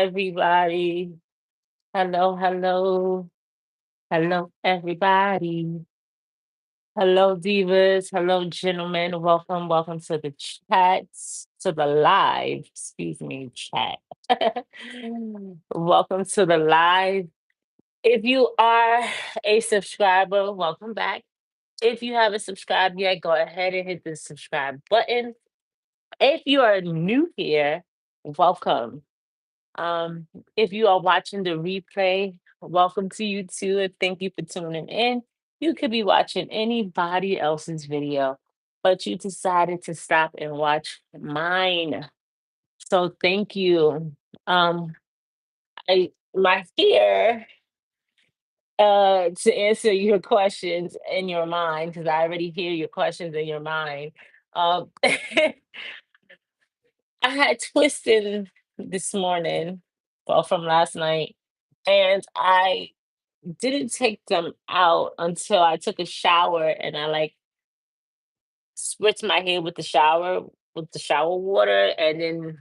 everybody. Hello, hello, hello, everybody. Hello, divas. Hello, gentlemen. Welcome to the chats, to the live, excuse me, chat. Welcome to the live. If you are a subscriber, welcome back. If you haven't subscribed yet, go ahead and hit the subscribe button. If you are new here, welcome. Um, if you are watching the replay, welcome to you too, and thank you for tuning in. You could be watching anybody else's video, but you decided to stop and watch mine. So thank you. Um, I my fear to answer your questions in your mind, because I already hear your questions in your mind. I had twisted this morning, well, from last night, and I didn't take them out until I took a shower and I like spritzed my hair with the shower water, and then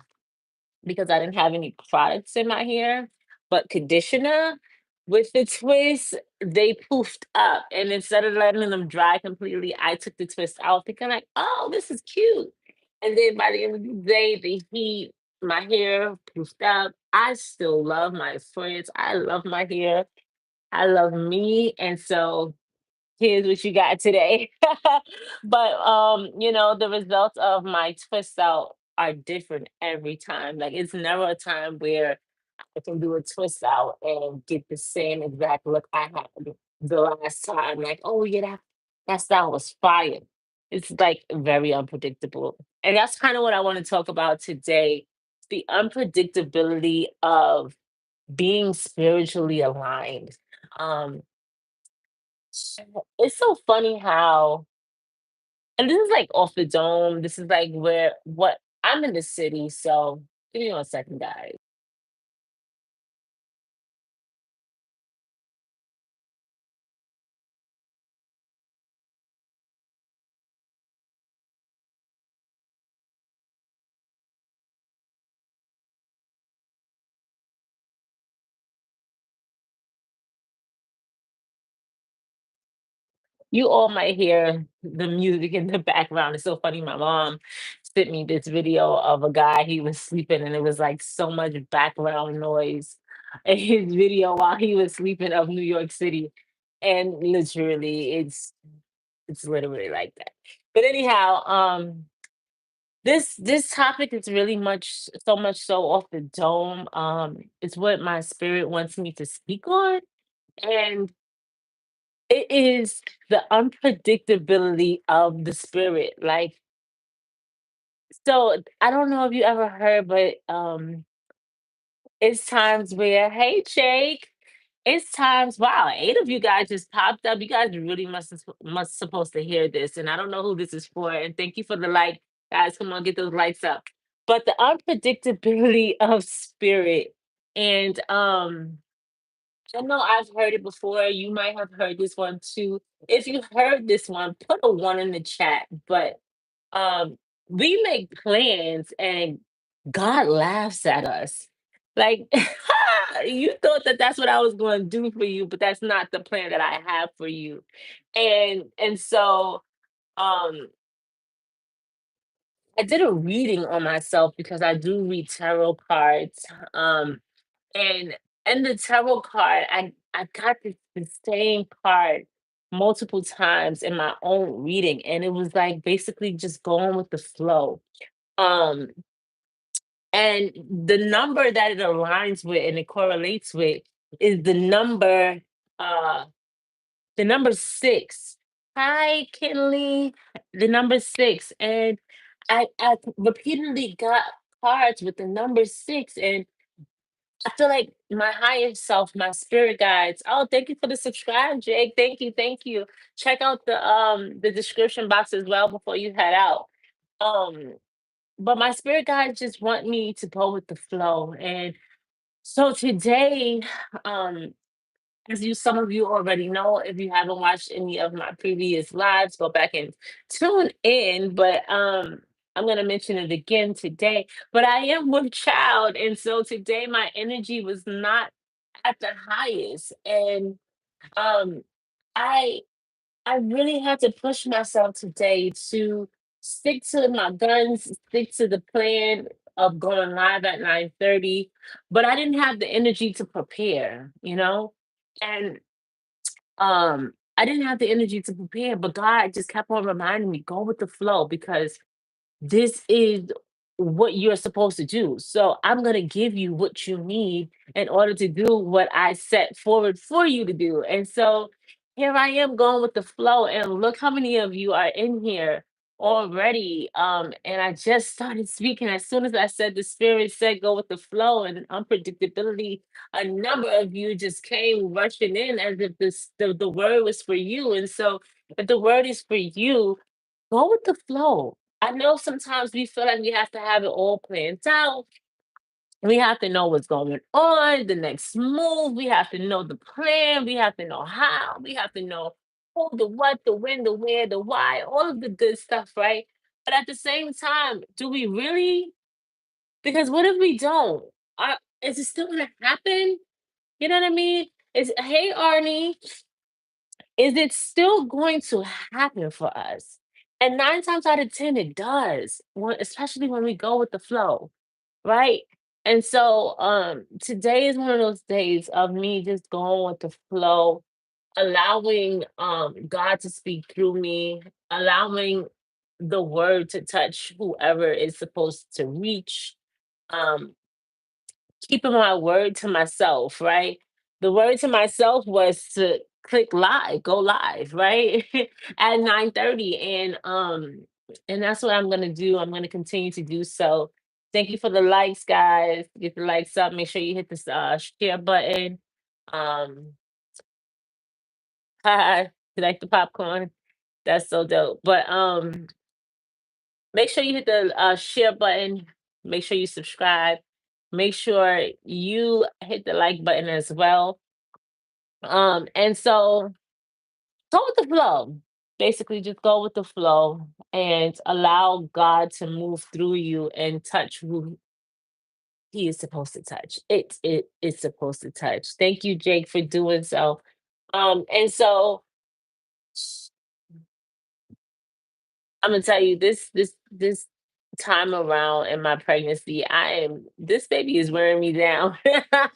because I didn't have any products in my hair, but conditioner with the twist, they poofed up. And instead of letting them dry completely, I took the twist out thinking like, oh, this is cute. And then by the end of the day, the heat, my hair poofed up. I still love my friends. I love my hair. I love me. And so here's what you got today. But the results of my twist out are different every time. Like it's never a time where I can do a twist out and get the same exact look I had the last time. Like, oh yeah, that style was fire. It's like very unpredictable. And that's kind of what I want to talk about today. The unpredictability of being spiritually aligned. Um, it's so funny how, and this is like off the dome. This is like where what I'm in the city. So give me one second, guys. You all might hear the music in the background. It's so funny. My mom sent me this video of a guy, he was sleeping, and it was like so much background noise in his video while he was sleeping of New York City. And literally it's literally like that. But anyhow, this topic is really much so off the dome. It's what my spirit wants me to speak on. And it is the unpredictability of the spirit. Like, so I don't know if you ever heard, but it's times where, hey Jake, it's times, wow, eight of you guys just popped up. You guys really must supposed to hear this. And I don't know who this is for. And thank you for the like, guys. Come on, get those lights up. But the unpredictability of spirit. And I know I've heard it before. You might have heard this one too. If you heard this one, put a one in the chat. But um, we make plans and God laughs at us. Like you thought that that's what I was going to do for you, but that's not the plan that I have for you. And so um, I did a reading on myself because I do read tarot cards. And in the tarot card, I got the same card multiple times in my own reading, and it was like basically just going with the flow. Um, and the number that it aligns with and it correlates with is uh the number six. Hi, Kinley. The number six. And I repeatedly got cards with the number six, and I feel like my higher self, my spirit guides. Oh, thank you for the subscribe, Jake. Thank you, thank you. Check out the description box as well before you head out. Um, but my spirit guides just want me to go with the flow. And so today, um, as you some of you already know, if you haven't watched any of my previous lives, go back and tune in. But I'm gonna mention it again today, but I am with child, and so today my energy was not at the highest, and um, I I really had to push myself today to stick to my guns, stick to the plan of going live at 9:30, but I didn't have the energy to prepare, and I didn't have the energy to prepare, but God just kept on reminding me, go with the flow because this is what you're supposed to do. So I'm going to give you what you need in order to do what I set forward for you to do. And so here I am going with the flow. And look how many of you are in here already. And I just started speaking. As soon as I said the spirit said go with the flow and unpredictability, a number of you just came rushing in as if the word was for you. And so if the word is for you, go with the flow. I know sometimes we feel like we have to have it all planned out. We have to know what's going on, the next move. We have to know the plan. We have to know how. We have to know who, the what, the when, the where, the why, all of the good stuff, right? But at the same time, do we really? Because what if we don't? Is it still going to happen? You know what I mean? Hey, Arnie, is it still going to happen for us? And 9 times out of 10, it does, especially when we go with the flow, right? And so today is one of those days of me just going with the flow, allowing God to speak through me, allowing the word to touch whoever is supposed to reach. Um, Keeping my word to myself, right? The word to myself was to click live, go live, right? At 9:30. And that's what I'm gonna do. I'm gonna continue to do so. Thank you for the likes, guys. Get the likes up. Make sure you hit the share button. Um, hi, you like the popcorn? That's so dope. But make sure you hit the share button. Make sure you subscribe. Make sure you hit the like button as well. And so go with the flow. Basically, just go with the flow and allow God to move through you and touch who He is supposed to touch. It is supposed to touch. Thank you, Jake, for doing so. And so I'm gonna tell you this time around in my pregnancy, this baby is wearing me down.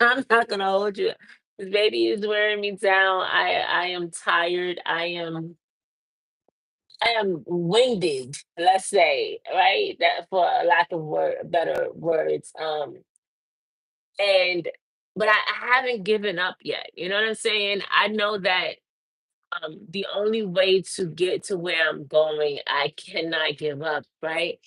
I'm not gonna hold you. This baby is wearing me down. I am tired. I am winded, let's say, right? That for a lack of better words. And but I haven't given up yet. You know what I'm saying? I know that the only way to get to where I'm going, I cannot give up, right?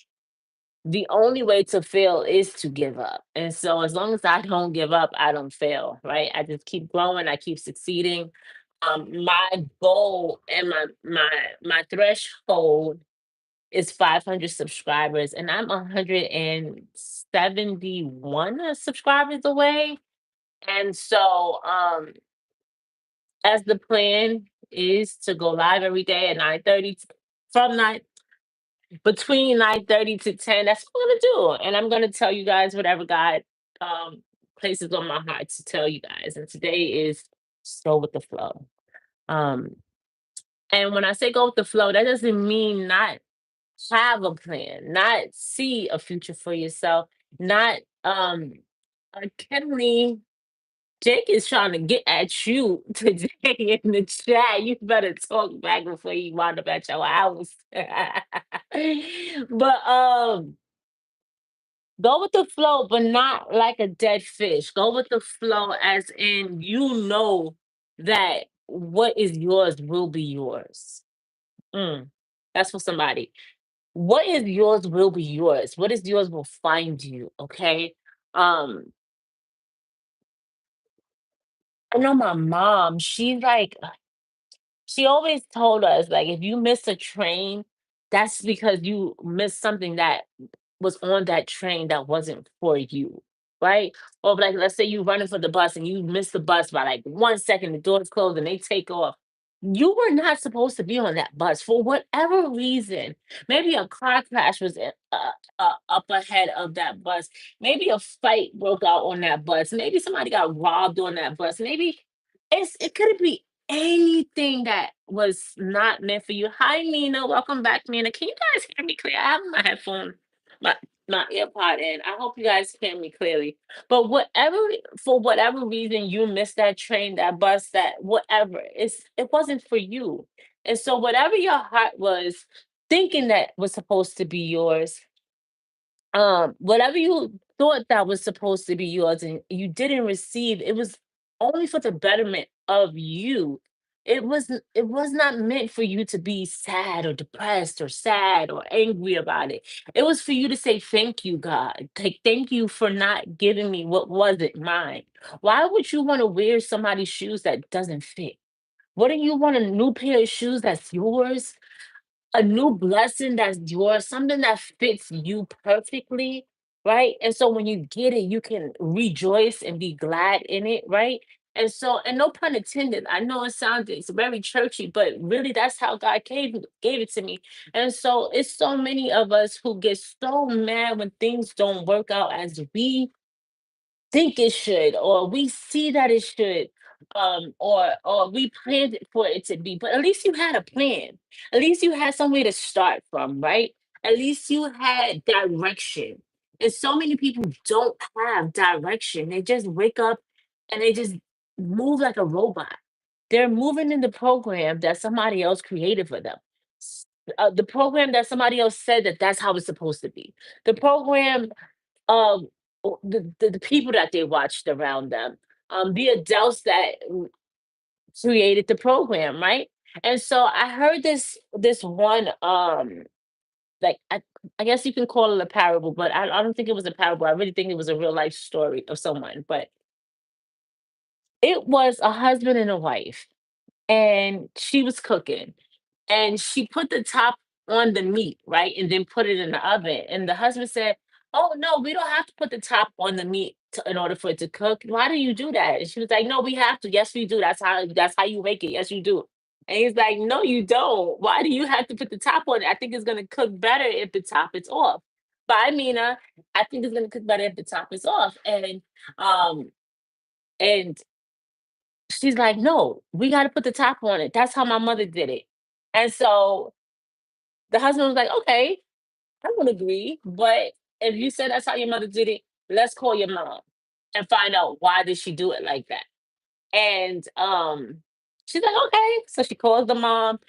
The only way to fail is to give up. And so as long as I don't give up, I don't fail, right? I just keep growing, I keep succeeding. My goal and my threshold is 500 subscribers, and I'm 171 subscribers away. And so as the plan is to go live every day at 9:30 from 9 between 9:30 to 10. That's what I'm gonna do. And I'm gonna tell you guys whatever God um places on my heart to tell you guys. And today is just go with the flow. Um and when I say go with the flow, that doesn't mean not have a plan, not see a future for yourself, not Kenley, Jake is trying to get at you today in the chat. You better talk back before you wind up at your house. But go with the flow, but not like a dead fish. Go with the flow as in that what is yours will be yours. Mm, that's for somebody. What is yours will be yours. What is yours will find you. Okay. Um, I know my mom, she always told us, like, if you miss a train, that's because you missed something that was on that train that wasn't for you, right? Or like, let's say you running for the bus and you miss the bus by like 1 second, the doors close and they take off. You were not supposed to be on that bus for whatever reason. Maybe a car crash was up ahead of that bus. Maybe a fight broke out on that bus. Maybe somebody got robbed on that bus. Maybe it could be anything that was not meant for you. Hi, Nina. Welcome back, Nina. Can you guys hear me clear? I have my headphone, my my earpod in. I hope you guys hear me clearly. But for whatever reason, you missed that train, that bus, that whatever, it wasn't for you. And so whatever your heart was thinking that was supposed to be yours, whatever you thought that was supposed to be yours and you didn't receive, it was only for the betterment of you. It was not meant for you to be sad or depressed or sad or angry about it. It was for you to say thank you, God. Thank you for not giving me what wasn't mine. Why would you want to wear somebody's shoes that doesn't fit? Wouldn't you want a new pair of shoes that's yours? A new blessing that's yours, something that fits you perfectly, right? And so when you get it, you can rejoice and be glad in it, right? And so, and no pun intended, I know it sounds it's very churchy, but really that's how God gave it to me. And so it's so many of us who get so mad when things don't work out as we think it should, or we see that it should, or we planned it for it to be. But at least you had a plan. At least you had somewhere to start from, right? At least you had direction. And so many people don't have direction. They just wake up and they just move like a robot. They're moving in the program that somebody else created for them. The program that somebody else said that that's how it's supposed to be. The program the people that they watched around them, the adults that created the program, right? And so I heard this one like I guess you can call it a parable, but I don't think it was a parable. I really think it was a real life story of someone. But it was a husband and a wife, and she was cooking and she put the top on the meat, right? And then put it in the oven. And the husband said, "Oh no, we don't have to put the top on the meat in order for it to cook. Why do you do that?" And she was like, "No, we have to. Yes, we do. That's how you make it. Yes, you do." And he's like, "No, you don't. Why do you have to put the top on it? I think it's gonna cook better if the top is off." But I mean, I think it's gonna cook better if the top is off. Um and she's like, "No, we got to put the top on it. That's how my mother did it." And so the husband was like, "Okay, I would agree, but if you said that's how your mother did it, let's call your mom and find out why did she do it like that." And she's like, "Okay." So she calls the mom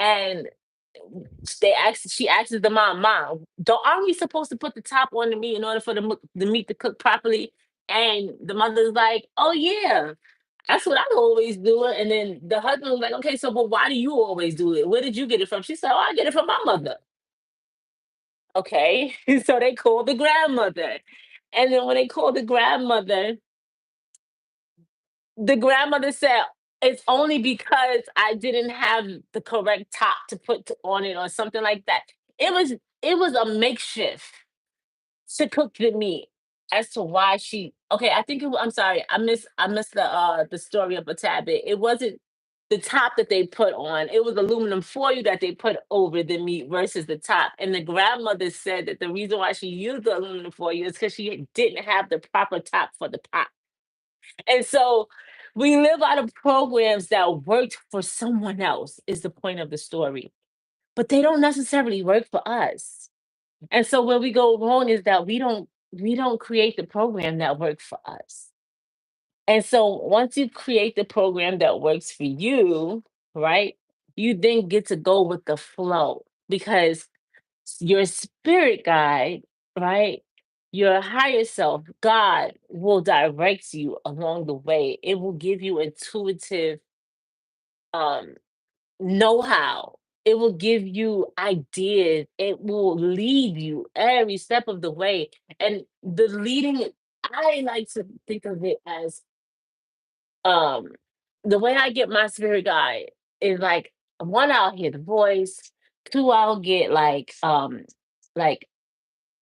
and she asks the mom, "Mom, don't aren't we supposed to put the top on the meat in order for the meat to cook properly?" And the mother's like, "Oh yeah, that's what I always do." And then the husband was like, "Okay, so but why do you always do it? Where did you get it from?" She said, "Oh, I get it from my mother." Okay. So they called the grandmother. And then when they called the grandmother said, "It's only because I didn't have the correct top to put on it," or something like that. It was a makeshift to cook the meat as to why she okay, I think I'm sorry, I missed the story up a tad bit. It wasn't the top that they put on, it was aluminum foil that they put over the meat versus the top. And the grandmother said that the reason why she used the aluminum foil is because she didn't have the proper top for the pot. And so we live out of programs that worked for someone else, is the point of the story. But they don't necessarily work for us. And so where we go wrong is that we don't create the program that works for us. And so once you create the program that works for you, right? You then get to go with the flow because your spirit guide, right? Your higher self, God will direct you along the way. It will give you intuitive um know-how. It will give you ideas. It will lead you every step of the way. And the leading, I like to think of it as um the way I get my spirit guide is like one, I'll hear the voice, two, I'll get like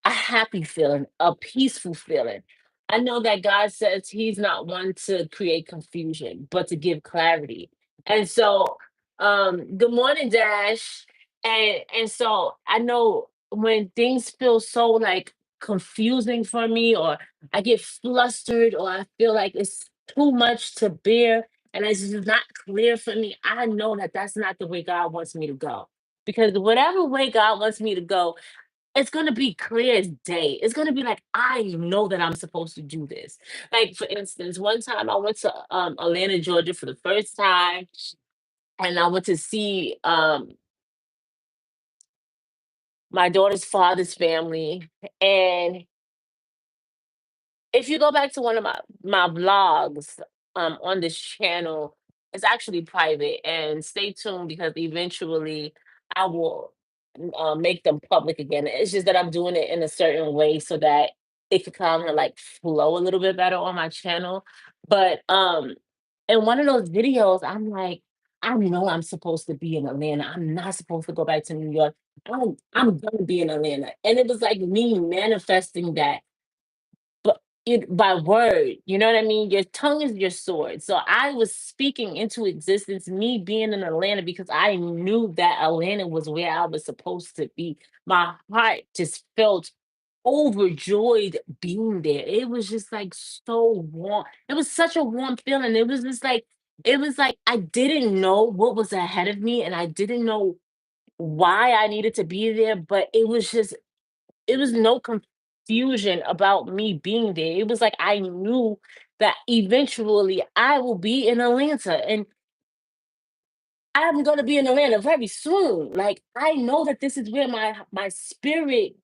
a happy feeling, a peaceful feeling. I know that God says he's not one to create confusion, but to give clarity. And so Good morning, Dash. And so I know when things feel so like confusing for me, or I get flustered, or I feel like it's too much to bear, and it's just not clear for me. I know that that's not the way God wants me to go. Because whatever way God wants me to go, it's gonna be clear as day. It's gonna be like, I know that I'm supposed to do this. Like, for instance, one time I went to Atlanta, Georgia for the first time, and I went to see my daughter's father's family. And if you go back to one of my vlogs on this channel, it's actually private. And stay tuned because eventually I will make them public again. It's just that I'm doing it in a certain way so that it could kind of like flow a little bit better on my channel. But in one of those videos, I'm like, I know I'm supposed to be in Atlanta. I'm not supposed to go back to New York. I'm gonna be in Atlanta. And it was like me manifesting that, but it by word, you know what I mean? Your tongue is your sword. So I was speaking into existence, me being in Atlanta, because I knew that Atlanta was where I was supposed to be. My heart just felt overjoyed being there. It was just like so warm. It was such a warm feeling. It was just like, it was like I didn't know what was ahead of me, and I didn't know why I needed to be there, but it was just, it was no confusion about me being there. It was like I knew that eventually I will be in Atlanta, and I'm going to be in Atlanta very soon. Like, I know that this is where my spirit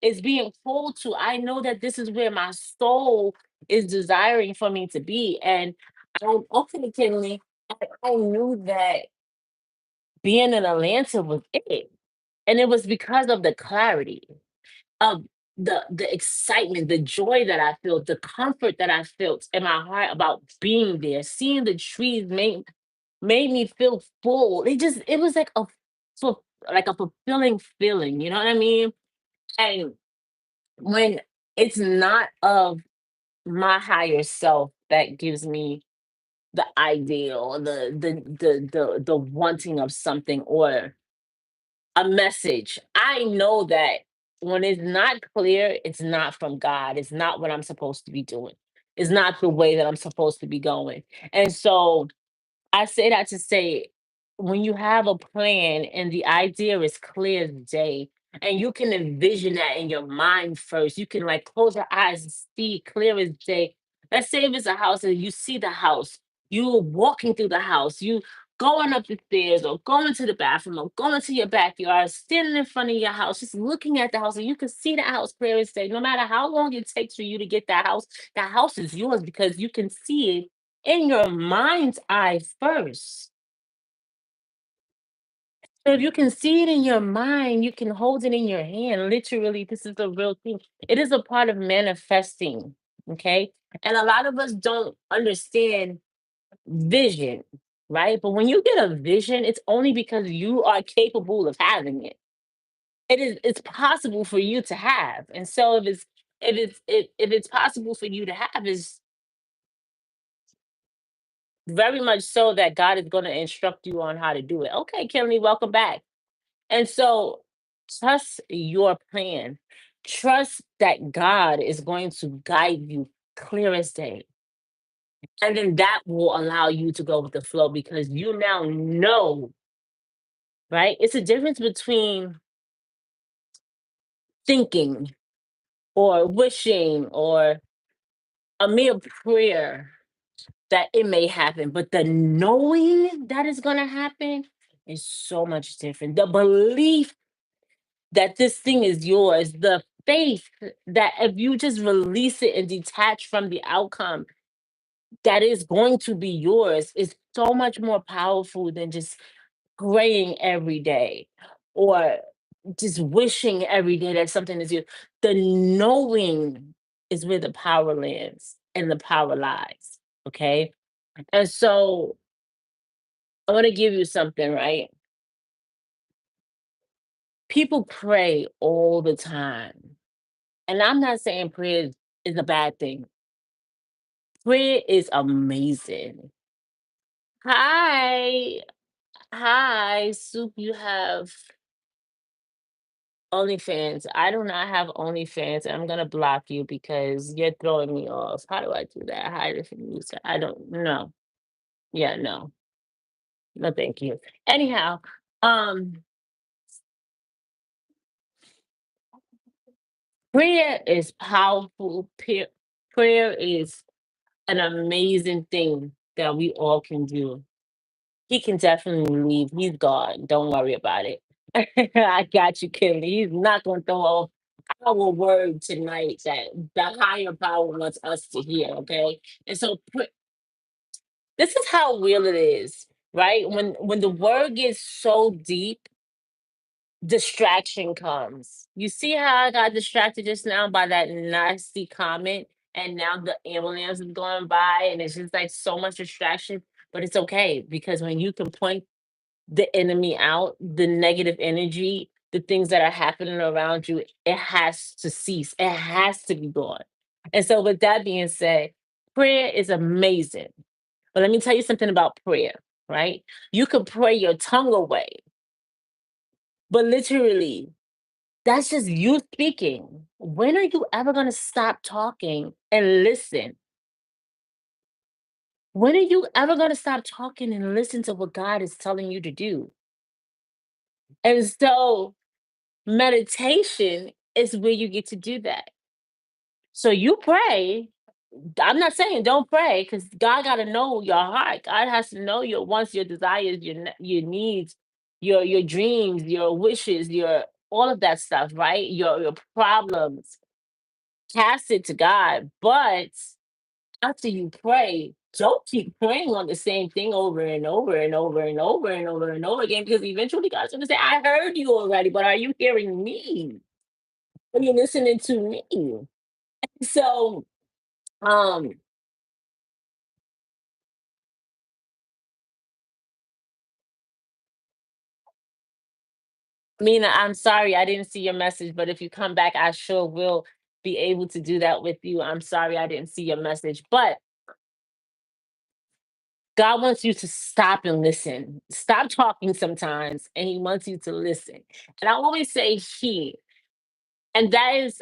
is being pulled to. I know that this is where my soul is desiring for me to be. And I ultimately, I knew that being in Atlanta was it. And it was because of the clarity of the excitement, the joy that I felt, the comfort that I felt in my heart about being there. Seeing the trees made me feel full. It was like like a fulfilling feeling, you know what I mean? And when it's not of my higher self that gives me the ideal, the wanting of something, or a message. I know that when it's not clear, it's not from God. It's not what I'm supposed to be doing. It's not the way that I'm supposed to be going. And so I say that to say, when you have a plan and the idea is clear as day, and you can envision that in your mind first, you can like close your eyes and see clear as day. Let's say if it's a house and you see the house, you walking through the house, you going up the stairs, or going to the bathroom, or going to your backyard, standing in front of your house, just looking at the house, and you can see the house clear as day. No matter how long it takes for you to get that house is yours because you can see it in your mind's eye first. So if you can see it in your mind, you can hold it in your hand. Literally, this is a real thing. It is a part of manifesting. Okay. And a lot of us don't understand vision, right? But when you get a vision, it's only because you are capable of having it. It's possible for you to have. And so if it's possible for you to have, is very much so that God is going to instruct you on how to do it. Okay, Kelly, welcome back. And so trust your plan. Trust that God is going to guide you clear as day. And then that will allow you to go with the flow because you now know, right? It's a difference between thinking or wishing or a mere prayer that it may happen, but the knowing that it's going to happen is so much different. The belief that this thing is yours, the faith that if you just release it and detach from the outcome, that is going to be yours is so much more powerful than just praying every day, or just wishing every day that something is yours. The knowing is where the power lands and the power lies. Okay. And so I want to give you something, right? People pray all the time. And I'm not saying prayer is a bad thing. Prayer is amazing. Hi. Hi, Soup, you have OnlyFans. I do not have OnlyFans, and I'm gonna block you because you're throwing me off. How do I do that? Hide it from user. I don't know. Yeah, no. No, thank you. Anyhow, um, prayer is powerful. Prayer is an amazing thing that we all can do. He can definitely leave. He's gone. Don't worry about it. I got you, Kimmy. He's not going to throw off our word tonight that the higher power wants us to hear. Okay, and so this is how real it is, right? When the word gets so deep, distraction comes. You see how I got distracted just now by that nasty comment, and now the ambulance is going by, and it's just like so much distraction. But it's okay because when you can point the enemy out, the negative energy, the things that are happening around you, it has to cease. It has to be gone. And so, with that being said, prayer is amazing. But let me tell you something about prayer, right? You could pray your tongue away, but literally, that's just you speaking. When are you ever going to stop talking and listen? When are you ever going to stop talking and listen to what God is telling you to do? And so, meditation is where you get to do that. So you pray. I'm not saying don't pray because God got to know your heart. God has to know your wants, your desires, your needs, your dreams, your wishes, your all of that stuff, right? Your problems. Cast it to God. But after you pray, don't keep praying on the same thing over and over and over and over and over and over again because eventually God's going to say, I heard you already, but are you hearing me? Are you listening to me? So, um, Mina, I'm sorry I didn't see your message, but if you come back, I sure will be able to do that with you. I'm sorry I didn't see your message, but God wants you to stop and listen. Stop talking sometimes, and He wants you to listen. And I always say He, and that is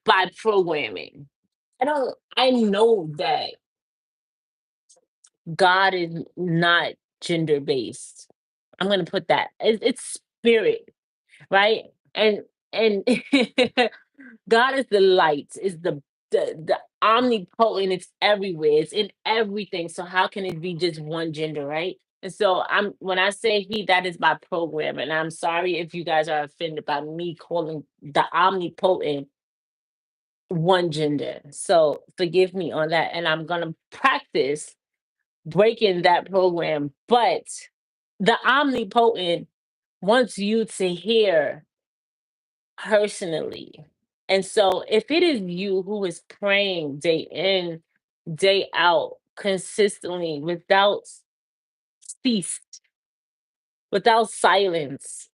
by programming. I know that God is not gender based. I'm going to put that. It's spirit, right? And God is the light, is the omnipotent, it's everywhere, it's in everything. So how can it be just one gender, right? And so I'm when I say he, that is my program. And I'm sorry if you guys are offended by me calling the omnipotent one gender. So forgive me on that. And I'm gonna practice breaking that program. But the omnipotent wants you to hear personally. And so if it is you who is praying day in, day out, consistently, without cease, without silence,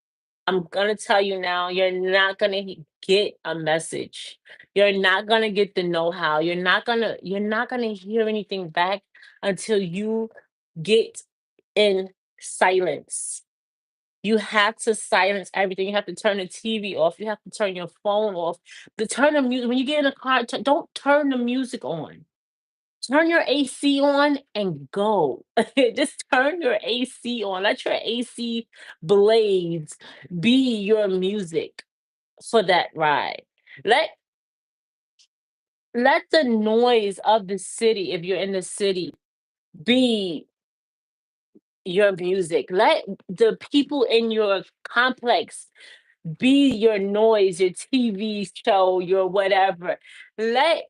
I'm gonna tell you now, you're not gonna get a message. You're not gonna get the know-how. You're not gonna hear anything back until you get in silence. You have to silence everything. You have to turn the TV off. You have to turn your phone off. The turn the music when you get in a car. Don't turn the music on. Turn your AC on and go. Just turn your AC on. Let your AC blades be your music for that ride. Let let the noise of the city, if you're in the city, be your music. Let the people in your complex be your noise, your TV show, your whatever. Let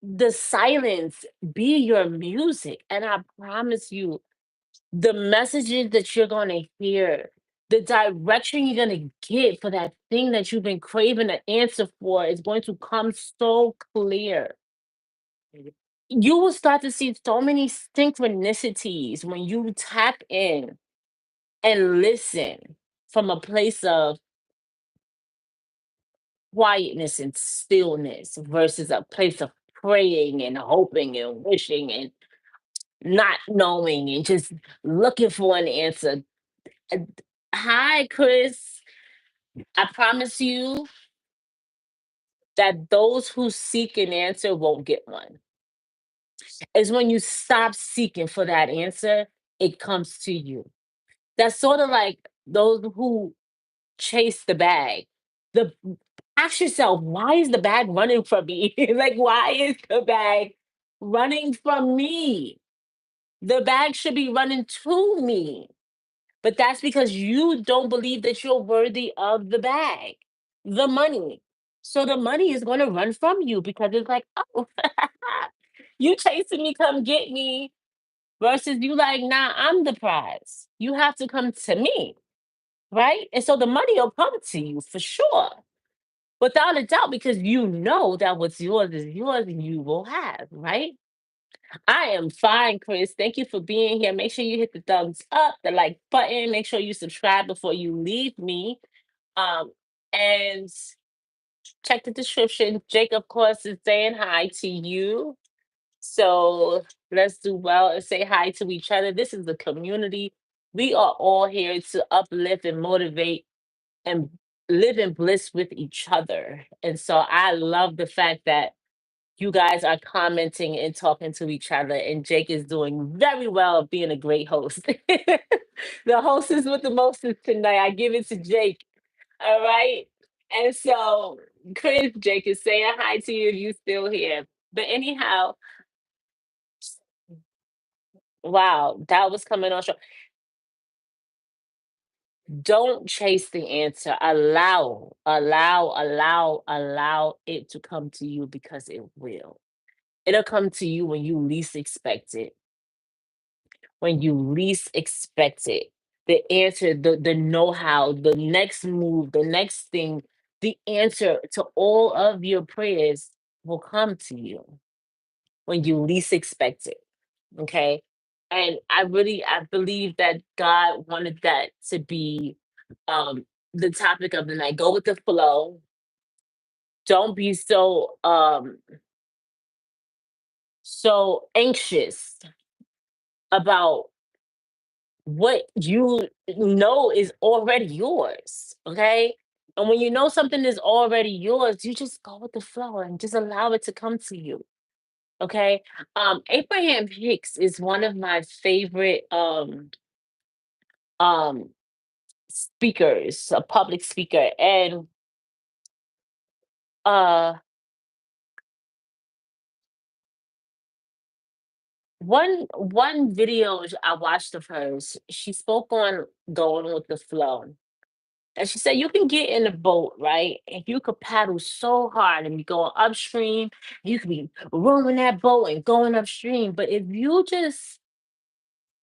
the silence be your music. And I promise you, the messages that you're going to hear, the direction you're going to get for that thing that you've been craving an answer for is going to come so clear. You will start to see so many synchronicities when you tap in and listen from a place of quietness and stillness versus a place of praying and hoping and wishing and not knowing and just looking for an answer. Uh, Hi, Chris. I promise you that those who seek an answer won't get one. It's when you stop seeking for that answer, it comes to you. That's sort of like those who chase the bag. The Ask yourself, why is the bag running from me? Like, why is the bag running from me? The bag should be running to me. But that's because you don't believe that you're worthy of the bag, the money. So the money is going to run from you because it's like, oh, you chasing me, come get me. Versus you like, nah, I'm the prize. You have to come to me, right? And so the money will come to you for sure, without a doubt, because you know that what's yours is yours and you will have, right? I am fine, Chris. Thank you for being here. Make sure you hit the thumbs up, the like button. Make sure you subscribe before you leave me. And check the description. Jake, of course, is saying hi to you. So let's do well and say hi to each other. This is the community. We are all here to uplift and motivate and live in bliss with each other. And so I love the fact that you guys are commenting and talking to each other. And Jake is doing very well of being a great host. The hostess with the mostest tonight. I give it to Jake. All right. And so Chris, Jake is saying hi to you if you still here. But anyhow, wow, that was coming on show. Don't chase the answer. Allow it to come to you because it will. It'll come to you when you least expect it. When you least expect it. The answer, the know-how, the next move, the next thing, the answer to all of your prayers will come to you when you least expect it. Okay. And I believe that God wanted that to be um the topic of the night. Go with the flow. Don't be so anxious about what you know is already yours. Okay. And when you know something is already yours, you just go with the flow and just allow it to come to you. Okay. Abraham Hicks is one of my favorite um speakers, a public speaker. And uh one video I watched of hers, she spoke on going with the flow. And she said you can get in a boat, right? And you could paddle so hard and be going upstream. You could be rowing that boat and going upstream. But if you just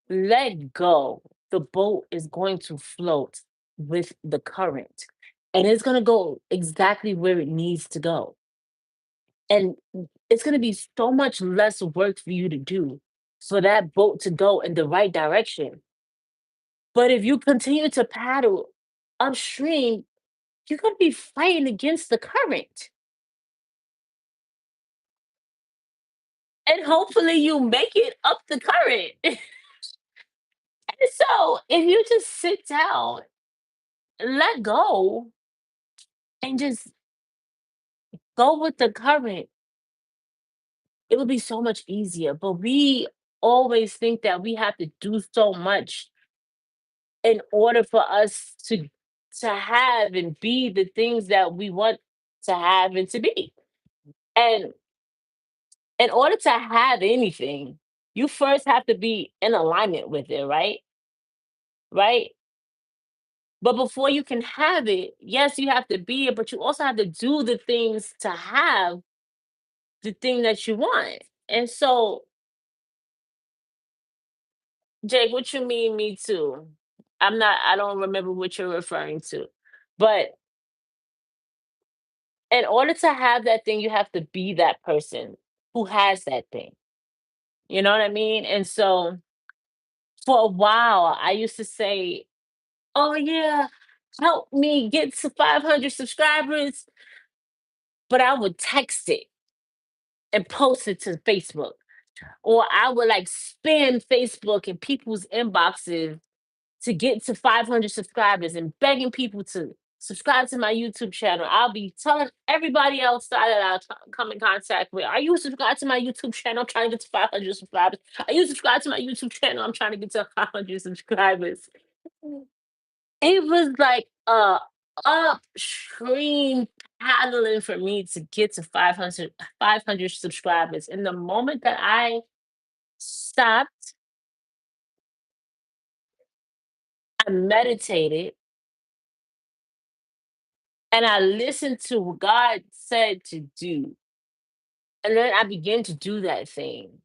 let go, the boat is going to float with the current. And it's going to go exactly where it needs to go. And it's going to be so much less work for you to do for that boat to go in the right direction. But if you continue to paddle upstream, you're going to be fighting against the current. And hopefully you make it up the current. And so if you just sit down, let go, and just go with the current, it would be so much easier. But we always think that we have to do so much in order for us to have and be the things that we want to have and to be. And in order to have anything, you first have to be in alignment with it, right? Right? But before you can have it, yes, you have to be it, but you also have to do the things to have the thing that you want. And so, Jake, what you mean, me too? I don't remember what you're referring to. But in order to have that thing, you have to be that person who has that thing. You know what I mean? And so for a while, I used to say, oh, yeah, help me get to 500 subscribers. But I would text it and post it to Facebook. Or I would like spam Facebook in people's inboxes to get to 500 subscribers and begging people to subscribe to my YouTube channel. I'll be telling everybody else that come in contact with, are you subscribed to my YouTube channel? I'm trying to get to 500 subscribers. Are you subscribed to my YouTube channel? I'm trying to get to 500 subscribers. It was like a upstream paddling for me to get to 500 subscribers. And the moment that I stopped, I meditated and I listened to what God said to do. And then I began to do that thing.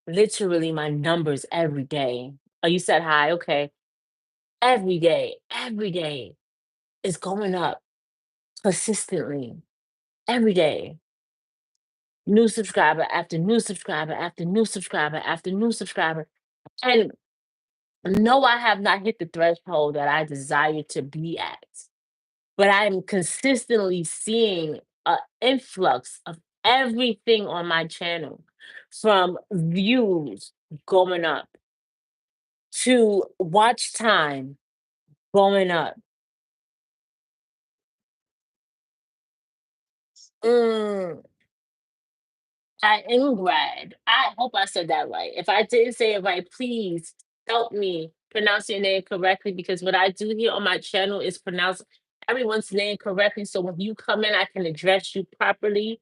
Literally, my numbers every day. Oh, you said hi. Okay. Every day is going up consistently. Every day. New subscriber after new subscriber after new subscriber after new subscriber. And no, I have not hit the threshold that I desire to be at, but I'm consistently seeing an influx of everything on my channel, from views going up to watch time going up. Mm, I am glad. I hope I said that right. If I didn't say it right, please help me pronounce your name correctly, because what I do here on my channel is pronounce everyone's name correctly. So when you come in, I can address you properly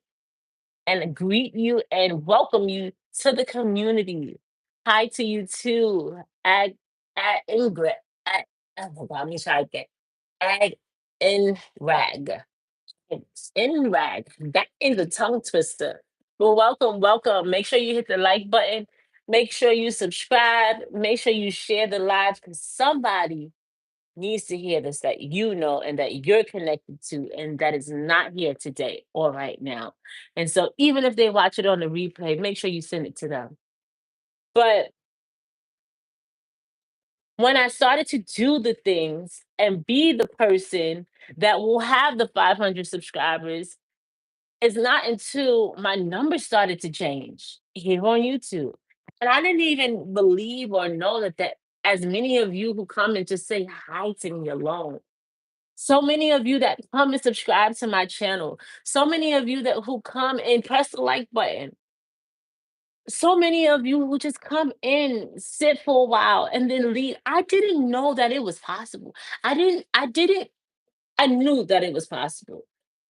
and greet you and welcome you to the community. Hi to you too. At Ingrid. At, oh my God, let me try again. Ag in rag. It's in rag. That is a tongue twister. Well, welcome, welcome. Make sure you hit the like button. Make sure you subscribe. Make sure you share the live, because somebody needs to hear this, that you know and that you're connected to, and that is not here today or right now. And so, even if they watch it on the replay, make sure you send it to them. But when I started to do the things and be the person that will have the 500 subscribers, it's not until my numbers started to change here on YouTube. And I didn't even believe or know that as many of you who come and just say hi to me alone. So many of you that come and subscribe to my channel. So many of you that who come and press the like button. So many of you who just come in, sit for a while, and then leave. I didn't know that it was possible. I knew that it was possible.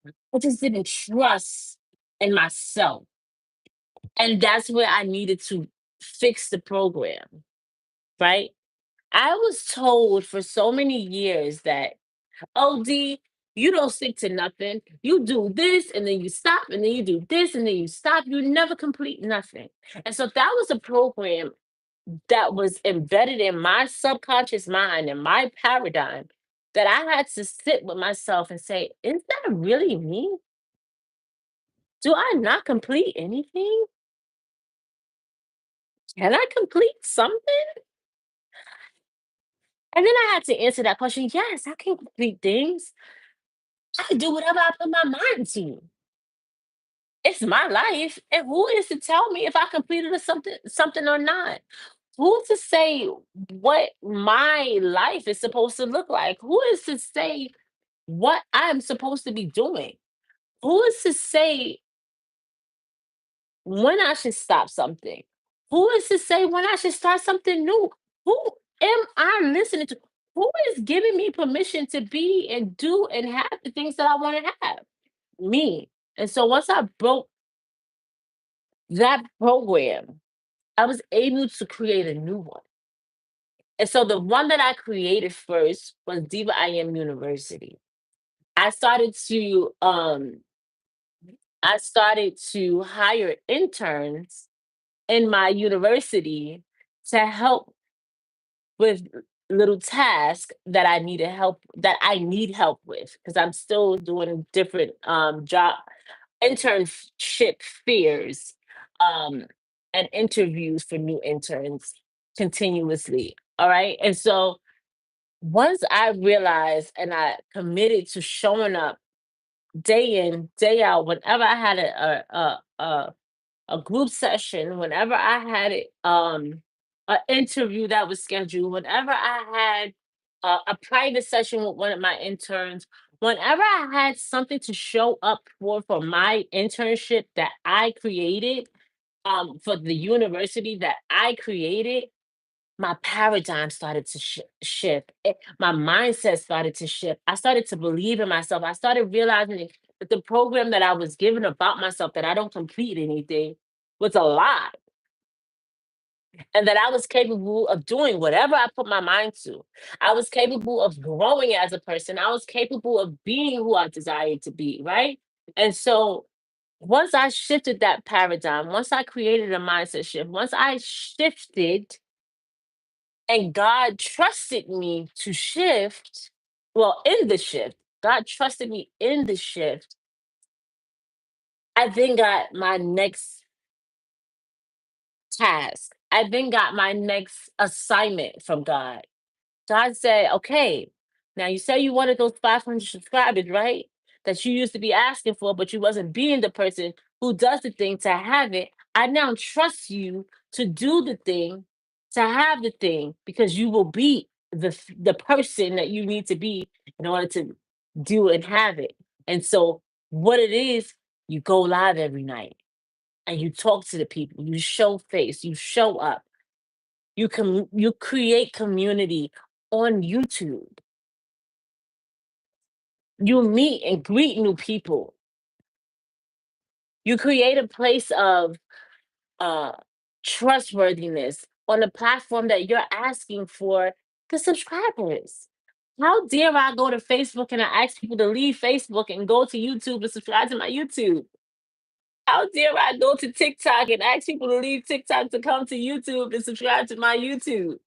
I just didn't trust in myself. And that's where I needed to fix the program, right? I was told for so many years that, oh, D, you don't stick to nothing. You do this and then you stop, and then you do this and then you stop. You never complete nothing. And so that was a program that was embedded in my subconscious mind and my paradigm, that I had to sit with myself and say, is that really me? Do I not complete anything? Can I complete something? And then I had to answer that question. Yes, I can complete things. I can do whatever I put my mind to. It's my life. And who is to tell me if I completed something or not? Who's to say what my life is supposed to look like? Who is to say what I'm supposed to be doing? Who is to say when I should stop something? Who is to say when I should start something new? Who am I listening to? Who is giving me permission to be and do and have the things that I want to have? Me. And so once I broke that program, I was able to create a new one. And so the one that I created first was Diva Iam University. I started to um I started to hire interns in my university to help with little tasks that I need help with, because I'm still doing different job internship fairs, um and interviews for new interns continuously. All right. And so once I realized and I committed to showing up day in, day out, whenever I had a group session, whenever I had it, an interview that was scheduled, whenever I had a private session with one of my interns, whenever I had something to show up for my internship that I created, for the university that I created, my paradigm started to shift. My mindset started to shift. I started to believe in myself. I started realizing that the program that I was given about myself, that I don't complete anything, was a lie, and that I was capable of doing whatever I put my mind to. I was capable of growing as a person. I was capable of being who I desired to be, right? And so once I shifted that paradigm, once I created a mindset shift, once I shifted and God trusted me to shift, well, in the shift, God trusted me in the shift. I then got my next task. I then got my next assignment from God. God said, okay, now you say you wanted those 500 subscribers, right? That you used to be asking for, but you wasn't being the person who does the thing to have it. I now trust you to do the thing, to have the thing, because you will be the person that you need to be in order to do and have it. And so what it is, you go live every night and you talk to the people, you show face, you show up, you create community on YouTube. You meet and greet new people. You create a place of uh trustworthiness on the platform that you're asking for the subscribers. How dare I go to Facebook and I ask people to leave Facebook and go to YouTube and subscribe to my YouTube? How dare I go to TikTok and ask people to leave TikTok to come to YouTube and subscribe to my YouTube?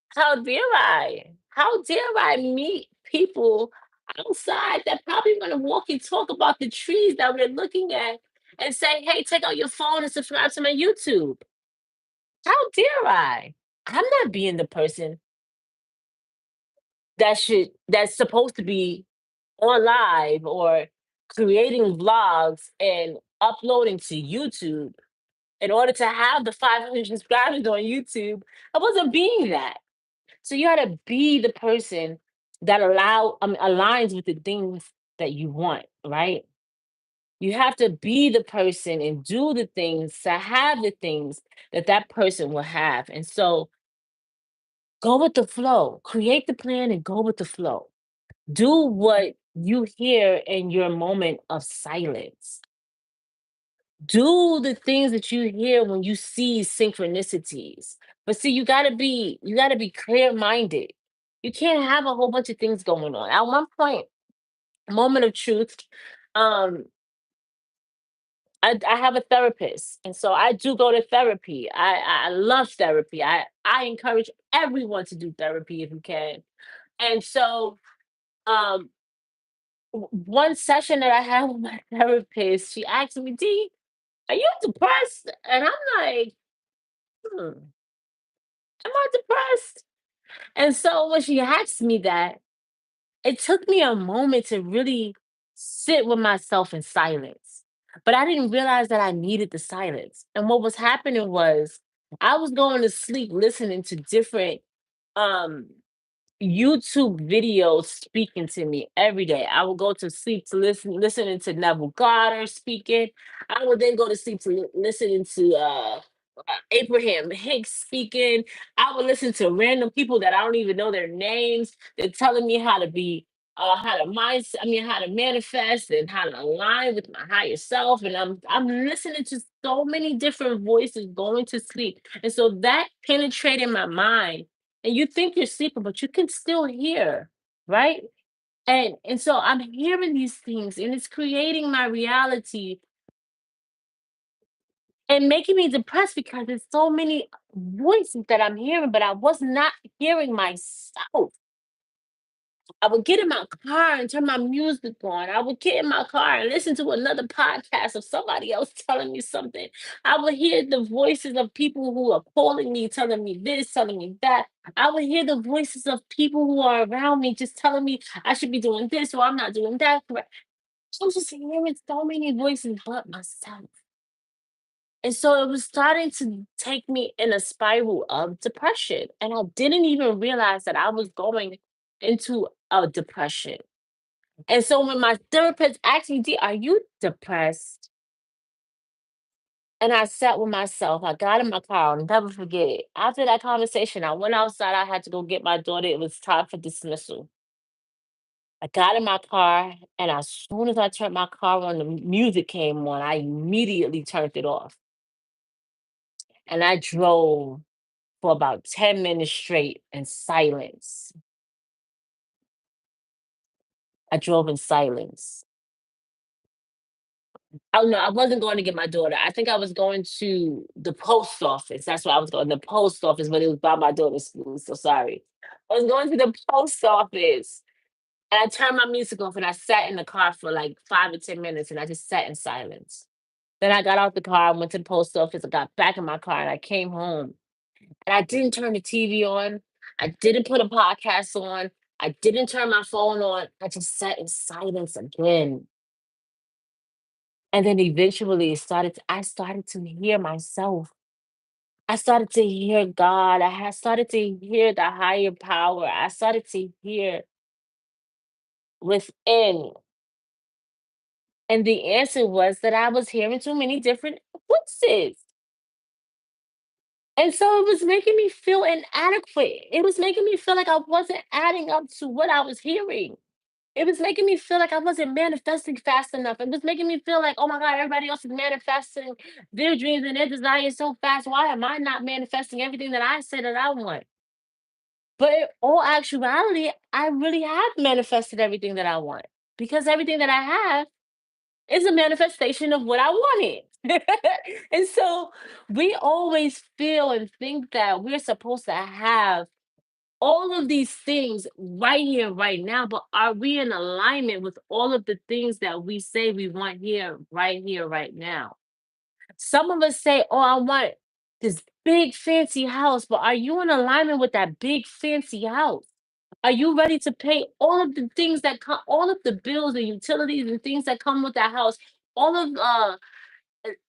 How dare I? How dare I meet people outside that probably want to walk and talk about the trees that we're looking at and say, hey, take out your phone and subscribe to my YouTube? How dare I? I'm not being the person that's supposed to be on live or creating vlogs and uploading to YouTube in order to have the 500 subscribers on YouTube. I wasn't being that. So you gotta be the person that aligns with the things that you want, right? You have to be the person and do the things to have the things that that person will have. And so go with the flow. Create the plan and go with the flow. Do what you hear in your moment of silence. Do the things that you hear when you see synchronicities. But see, you gotta be clear-minded. You can't have a whole bunch of things going on. At one point, moment of truth, um, I have a therapist, and so I do go to therapy. I love therapy. I encourage everyone to do therapy if you can. And so, um, one session that I had with my therapist, she asked me, "D, are you depressed?" And I'm like, "Hmm, am I depressed?" And so when she asked me that, it took me a moment to really sit with myself in silence. But I didn't realize that I needed the silence. And what was happening was I was going to sleep listening to different um YouTube videos speaking to me every day. I would go to sleep to listening to Neville Goddard speaking. I would then go to sleep to listening to Abraham Hicks speaking. I would listen to random people that I don't even know their names. They're telling me how to be, how to how to manifest and how to align with my higher self. And I'm listening to so many different voices going to sleep, and so that penetrated my mind. And you think you're sleeping, but you can still hear, right? And so I'm hearing these things, and it's creating my reality and making me depressed because there's so many voices that I'm hearing, but I was not hearing myself. I would get in my car and turn my music on. I would get in my car and listen to another podcast of somebody else telling me something. I would hear the voices of people who are calling me, telling me this, telling me that. I would hear the voices of people who are around me just telling me I should be doing this or I'm not doing that correct. I was just hearing so many voices but myself. And so it was starting to take me in a spiral of depression. And I didn't even realize that I was going into a depression. And so when my therapist asked me, D, are you depressed? And I sat with myself. I got in my car. I'll never forget it. After that conversation, I went outside. I had to go get my daughter. It was time for dismissal. I got in my car, and as soon as I turned my car on, the music came on. I immediately turned it off. And I drove for about 10 minutes straight in silence. I drove in silence. Oh no, I wasn't going to get my daughter. I think I was going to the post office. That's where I was going, the post office, but it was by my daughter's school. So sorry. I was going to the post office, and I turned my music off and I sat in the car for like 5 or 10 minutes and I just sat in silence. Then I got out the car, I went to the post office, I got back in my car and I came home. And I didn't turn the TV on. I didn't put a podcast on. I didn't turn my phone on. I just sat in silence again. And then eventually I started to hear myself. I started to hear God. I had started to hear the higher power. I started to hear within. And the answer was that I was hearing too many different voices. And so it was making me feel inadequate. It was making me feel like I wasn't adding up to what I was hearing. It was making me feel like I wasn't manifesting fast enough. It was making me feel like, oh my God, everybody else is manifesting their dreams and their desires so fast. Why am I not manifesting everything that I said that I want? But in all actuality, I really have manifested everything that I want because everything that I have is a manifestation of what I wanted. And so we always feel and think that we're supposed to have all of these things right here, right now, but are we in alignment with all of the things that we say we want here, right now? Some of us say, oh, I want this big fancy house, but are you in alignment with that big fancy house? Are you ready to pay all of the things that come, all of the bills and utilities and things that come with that house? All of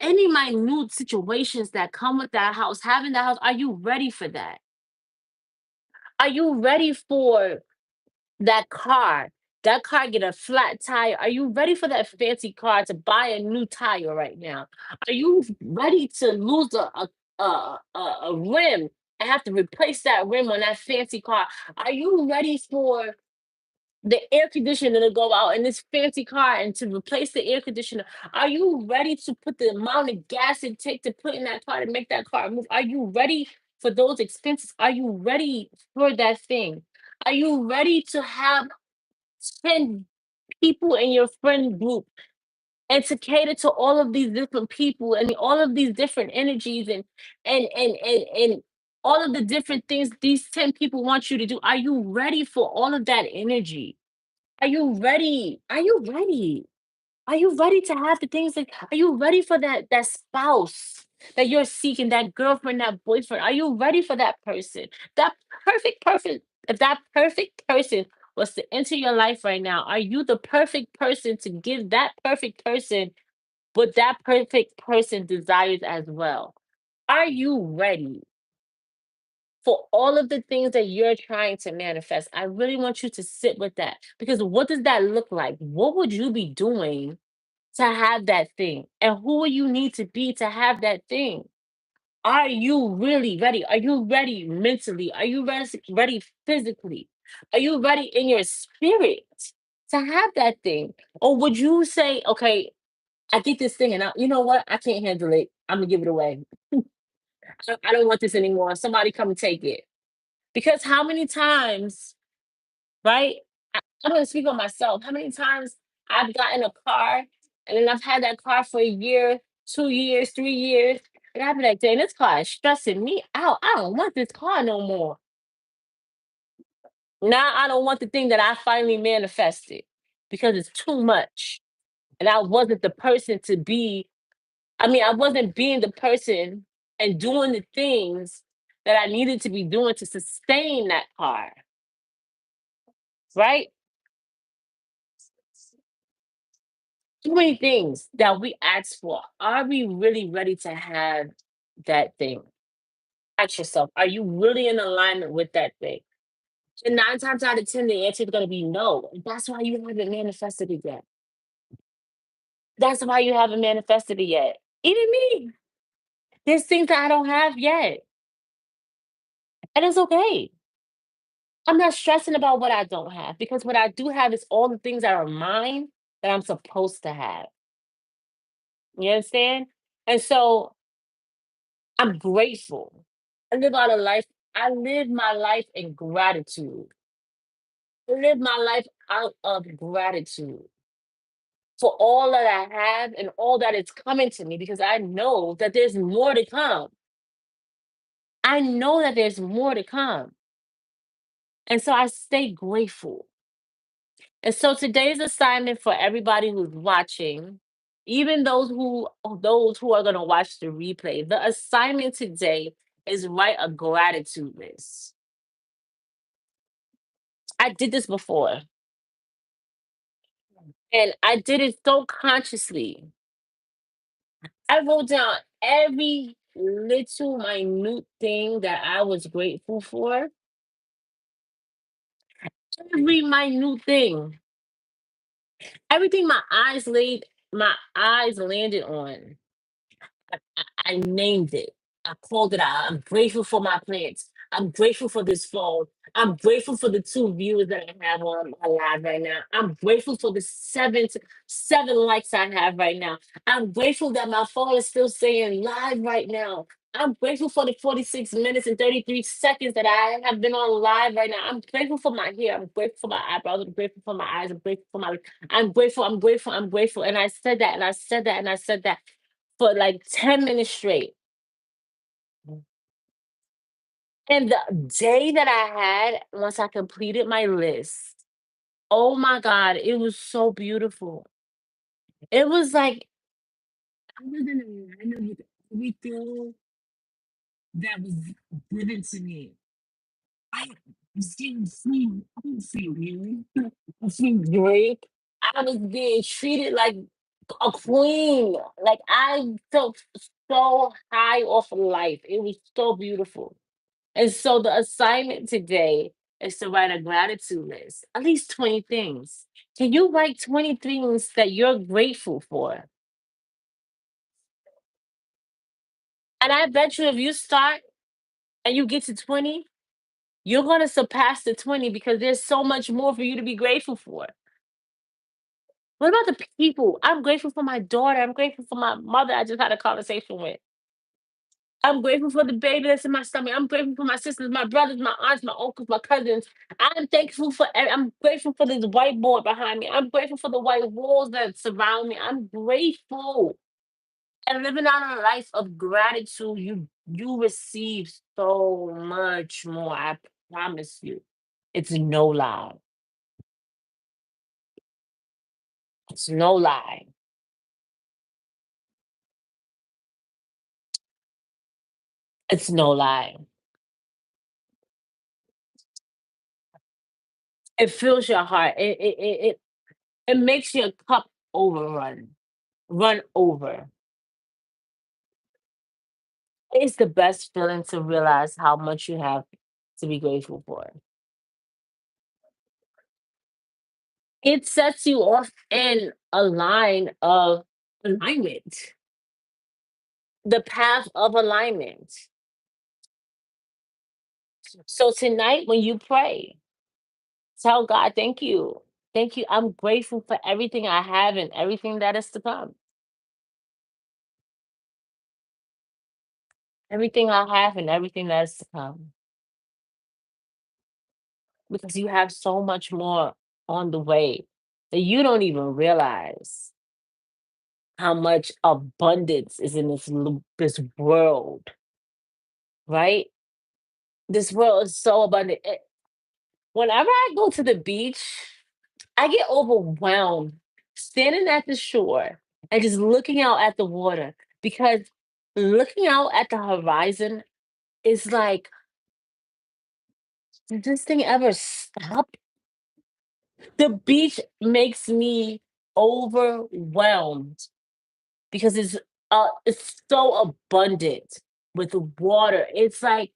any minute situations that come with that house, having that house, are you ready for that? Are you ready for that car? That car get a flat tire. Are you ready for that fancy car to buy a new tire right now? Are you ready to lose a rim and have to replace that rim on that fancy car? Are you ready for the air conditioner to go out in this fancy car and to replace the air conditioner? Are you ready to put the amount of gas it takes to put in that car to make that car move? Are you ready for those expenses? Are you ready for that thing? Are you ready to have 10 people in your friend group and to cater to all of these different people and all of these different energies and all of the different things these 10 people want you to do? Are you ready for all of that energy? Are you ready? Are you ready? Are you ready to have the things that are you ready for that spouse that you're seeking, that girlfriend, that boyfriend? Are you ready for that person? That perfect person, if that perfect person was to enter your life right now, are you the perfect person to give that perfect person what that perfect person desires as well? Are you ready for all of the things that you're trying to manifest? I really want you to sit with that because what does that look like? What would you be doing to have that thing? And who will you need to be to have that thing? Are you really ready? Are you ready mentally? Are you ready physically? Are you ready in your spirit to have that thing? Or would you say, okay, I get this thing and you know what? I can't handle it. I'm gonna give it away. I don't want this anymore. Somebody come and take it. Because how many times, right? I'm gonna speak on myself. How many times I've gotten a car and then I've had that car for a year, 2 years, 3 years, and I'd be like, dang, this car is stressing me out. I don't want this car no more. Now I don't want the thing that I finally manifested because it's too much. And I wasn't the person to be, I wasn't being the person and doing the things that I needed to be doing to sustain that car, right? Too many things that we ask for. Are we really ready to have that thing? Ask yourself, are you really in alignment with that thing? And 9 times out of 10, the answer is going to be no. And that's why you haven't manifested it yet. That's why you haven't manifested it yet. Even me. There's things that I don't have yet. And it's okay. I'm not stressing about what I don't have because what I do have is all the things that are mine that I'm supposed to have. You understand? And so I'm grateful. I live out a life, I live my life in gratitude. I live my life out of gratitude for all that I have and all that is coming to me because I know that there's more to come. I know that there's more to come. And so I stay grateful. And so today's assignment for everybody who's watching, even those who are going to watch the replay, the assignment today is write a gratitude list. I did this before and I did it so consciously. I wrote down every little minute thing that I was grateful for, every minute thing, everything my eyes landed on. I named it. I called it out. I'm grateful for my plants. I'm grateful for this phone. I'm grateful for the 2 viewers that I have on my live right now. I'm grateful for the seven likes I have right now. I'm grateful that my phone is still saying live right now. I'm grateful for the 46 minutes and 33 seconds that I have been on live right now. I'm grateful for my hair. I'm grateful for my eyebrows. I'm grateful for my eyes. I'm grateful for my. I'm grateful. I'm grateful. I'm grateful. And I said that. And I said that. And I said that for like 10 minutes straight. And the day that I had, once I completed my list, oh my God, it was so beautiful. It was like I was in alignment with everything that was given to me. I was getting free, I was free, really. Free drink. I was being treated like a queen. Like I felt so high off of life. It was so beautiful. And so the assignment today is to write a gratitude list, at least 20 things. Can you write 20 things that you're grateful for? And I bet you if you start and you get to 20, you're going to surpass the 20 because there's so much more for you to be grateful for. What about the people? I'm grateful for my daughter. I'm grateful for my mother I just had a conversation with. I'm grateful for the baby that's in my stomach. I'm grateful for my sisters, my brothers, my aunts, my uncles, my cousins. I'm thankful for. I'm grateful for this whiteboard behind me. I'm grateful for the white walls that surround me. I'm grateful. And living out a life of gratitude, you receive so much more. I promise you. It's no lie. It's no lie. It's no lie. It fills your heart. It makes your cup overrun, run over. It's the best feeling to realize how much you have to be grateful for. It sets you off in a line of alignment, the path of alignment. So tonight, when you pray, tell God, thank you. Thank you. I'm grateful for everything I have and everything that is to come. Everything I have and everything that is to come. Because you have so much more on the way that you don't even realize how much abundance is in this world, right? This world is so abundant. Whenever I go to the beach, I get overwhelmed standing at the shore and just looking out at the water because looking out at the horizon is like, did this thing ever stop? The beach makes me overwhelmed because it's so abundant with water. It's like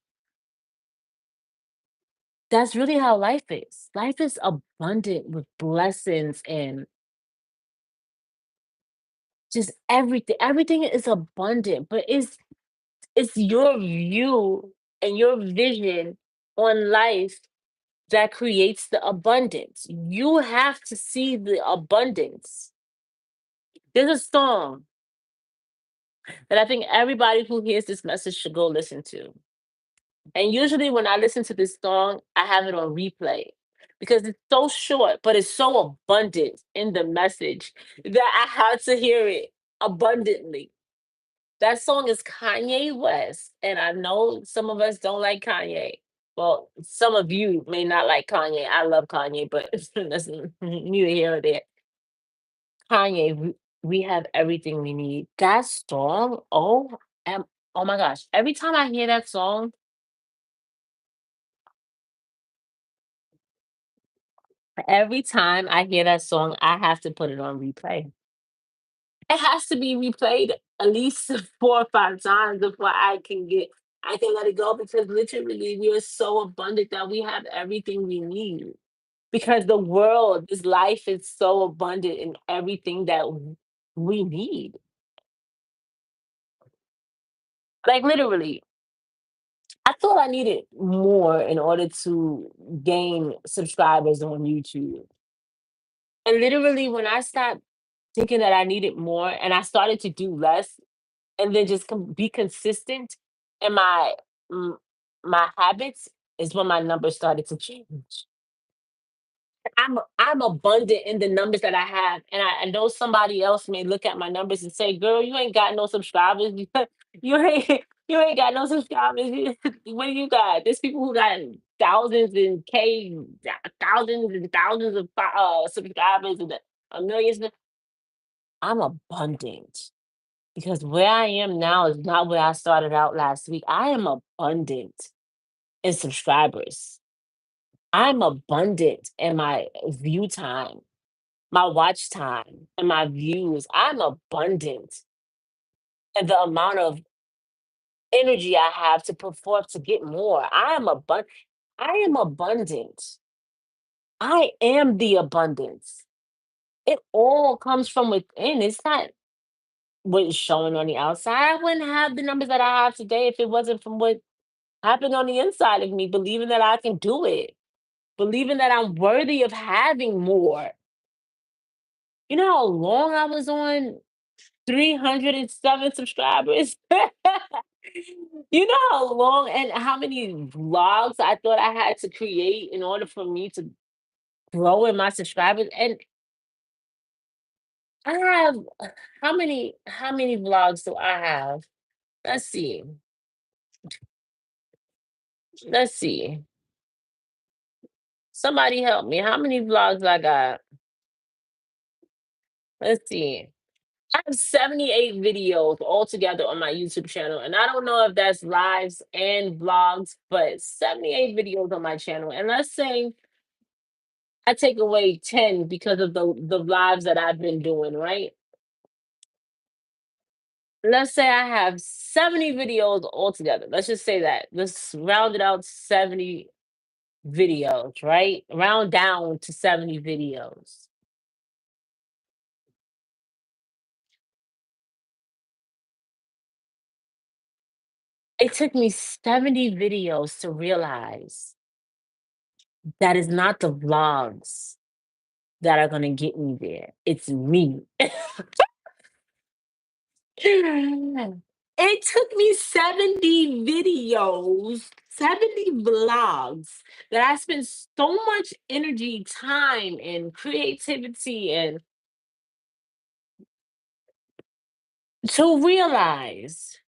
that's really how life is. Life is abundant with blessings and just everything. Everything is abundant, but it's your view and your vision on life that creates the abundance. You have to see the abundance. There's a song that I think everybody who hears this message should go listen to. And usually when I listen to this song, I have it on replay because it's so short, but it's so abundant in the message that I had to hear it abundantly. That song is Kanye West. And I know some of us don't like Kanye. Well, some of you may not like Kanye. I love Kanye, but that's neither here nor there. Kanye, we have everything we need. That song, oh my gosh. Every time I hear that song, every time I hear that song, I have to put it on replay. It has to be replayed at least 4 or 5 times before I can let it go because literally we are so abundant that we have everything we need. Because the world, this life is so abundant in everything that we need. Like literally, I thought I needed more in order to gain subscribers on YouTube. And literally, when I stopped thinking that I needed more and I started to do less and then just be consistent in mm, my habits is when my numbers started to change. I'm abundant in the numbers that I have, and I know somebody else may look at my numbers and say, "Girl, you ain't got no subscribers. You ain't you ain't got no subscribers. What do you got?" There's people who got thousands and thousands and thousands of subscribers and millions. I'm abundant because where I am now is not where I started out last week. I am abundant in subscribers. I'm abundant in my view time, my watch time, and my views. I'm abundant in the amount of energy I have to put forth to get more. I am abundant. I am the abundance. It all comes from within. It's not what is showing on the outside. I wouldn't have the numbers that I have today if it wasn't from what happened on the inside of me, believing that I can do it, believing that I'm worthy of having more. You know how long I was on 307 subscribers? You know how long and how many vlogs I thought I had to create in order for me to grow in my subscribers? And I have how many vlogs do I have? Let's see. Let's see. Somebody help me. How many vlogs I got? Let's see. I have 78 videos altogether on my YouTube channel. And I don't know if that's lives and vlogs, but 78 videos on my channel. And let's say I take away 10 because of the lives that I've been doing, right? Let's say I have 70 videos altogether. Let's just say that. Let's round it out 70 videos, right? Round down to 70 videos. It took me 70 videos to realize that is not the vlogs that are gonna get me there. It's me. It took me 70 videos, 70 vlogs that I spent so much energy, time, and creativity and to realize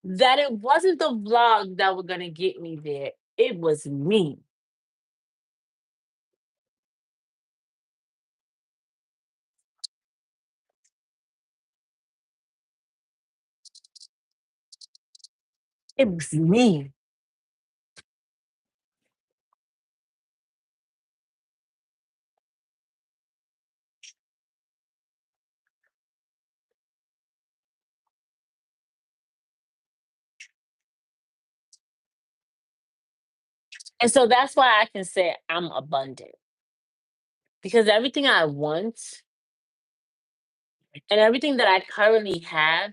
that it wasn't the vlog that were gonna get me there. It was me. It was me. And so that's why I can say I'm abundant, because everything I want and everything that I currently have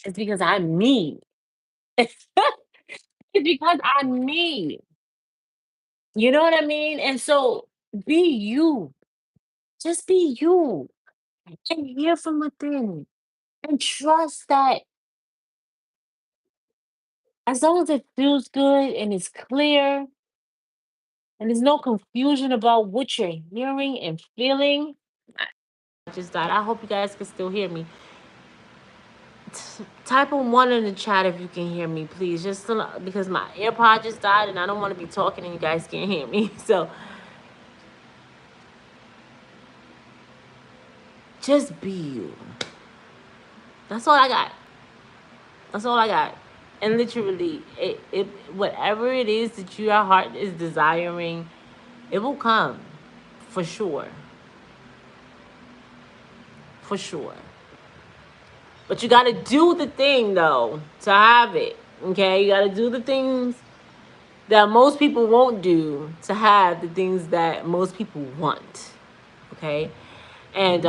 is because I'm me. It's because I'm me. You know what I mean? And so be you. Just be you and hear from within and trust that as long as it feels good and it's clear and there's no confusion about what you're hearing and feeling. I just died. I hope you guys can still hear me. Type on one in the chat if you can hear me, please. Just because my AirPod just died and I don't want to be talking and you guys can't hear me. So just be you. That's all I got. That's all I got. And literally, it whatever it is that your heart is desiring, it will come, for sure, for sure. But you gotta do the thing though to have it. Okay, you gotta do the things that most people won't do to have the things that most people want. Okay, and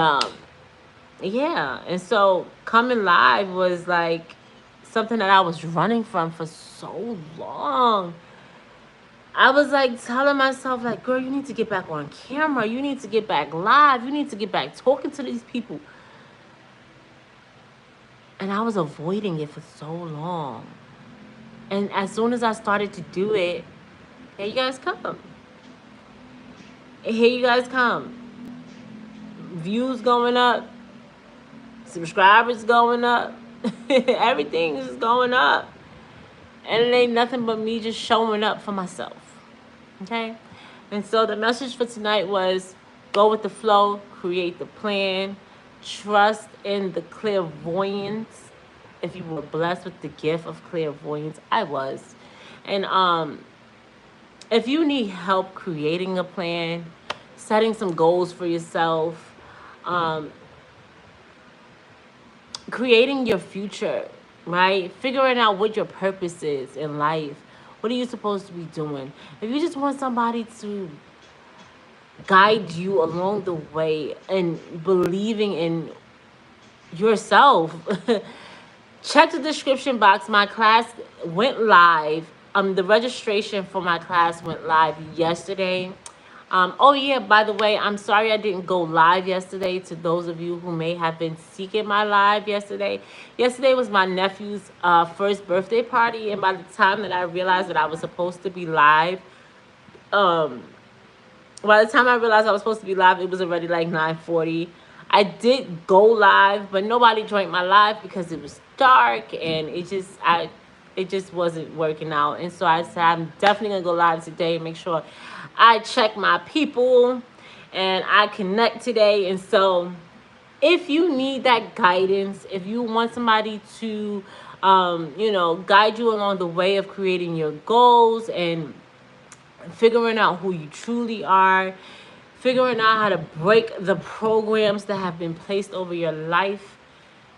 yeah, and so coming live was like something that I was running from for so long. I was like telling myself, like, girl, you need to get back on camera. You need to get back live. You need to get back talking to these people. And I was avoiding it for so long. And as soon as I started to do it, here you guys come. Here you guys come. Views going up, subscribers going up, everything is going up. And it ain't nothing but me just showing up for myself. Okay? And so the message for tonight was go with the flow, create the plan, trust in the clairvoyance. If you were blessed with the gift of clairvoyance, I was. And if you need help creating a plan, setting some goals for yourself, um, creating your future, right? Figuring out what your purpose is in life. What are you supposed to be doing? If you just want somebody to guide you along the way and believing in yourself, check the description box. My class went live. The registration for my class went live yesterday. Oh yeah, by the way, I'm sorry I didn't go live yesterday. To those of you who may have been seeking my live yesterday. Yesterday was my nephew's first birthday party, and by the time that I realized that I was supposed to be live, um, by the time I realized I was supposed to be live, it was already like 9:40. I did go live, but nobody joined my live because it was dark and it just wasn't working out. And so I said I'm definitely gonna go live today and make sure I check my people and I connect today. And so if you need that guidance, if you want somebody to guide you along the way of creating your goals and figuring out who you truly are, figuring out how to break the programs that have been placed over your life,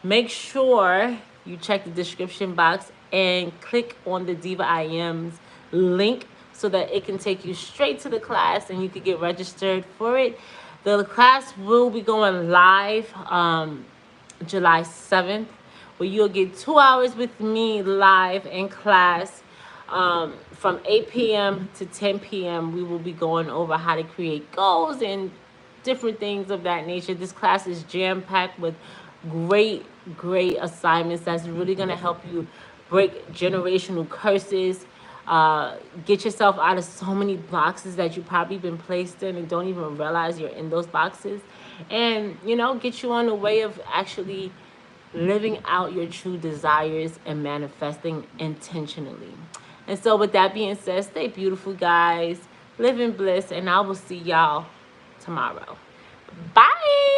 make sure you check the description box and click on the Diva Iam's link so that it can take you straight to the class and you can get registered for it. The class will be going live July 7th, where you'll get 2 hours with me live in class. From 8 p.m. to 10 p.m. we will be going over how to create goals and different things of that nature. This class is jam-packed with great assignments that's really going to help you break generational curses, get yourself out of so many boxes that you've probably been placed in and don't even realize you're in those boxes, and get you on the way of actually living out your true desires and manifesting intentionally. And so with that being said, stay beautiful, guys. Live in bliss, and I will see y'all tomorrow. Bye.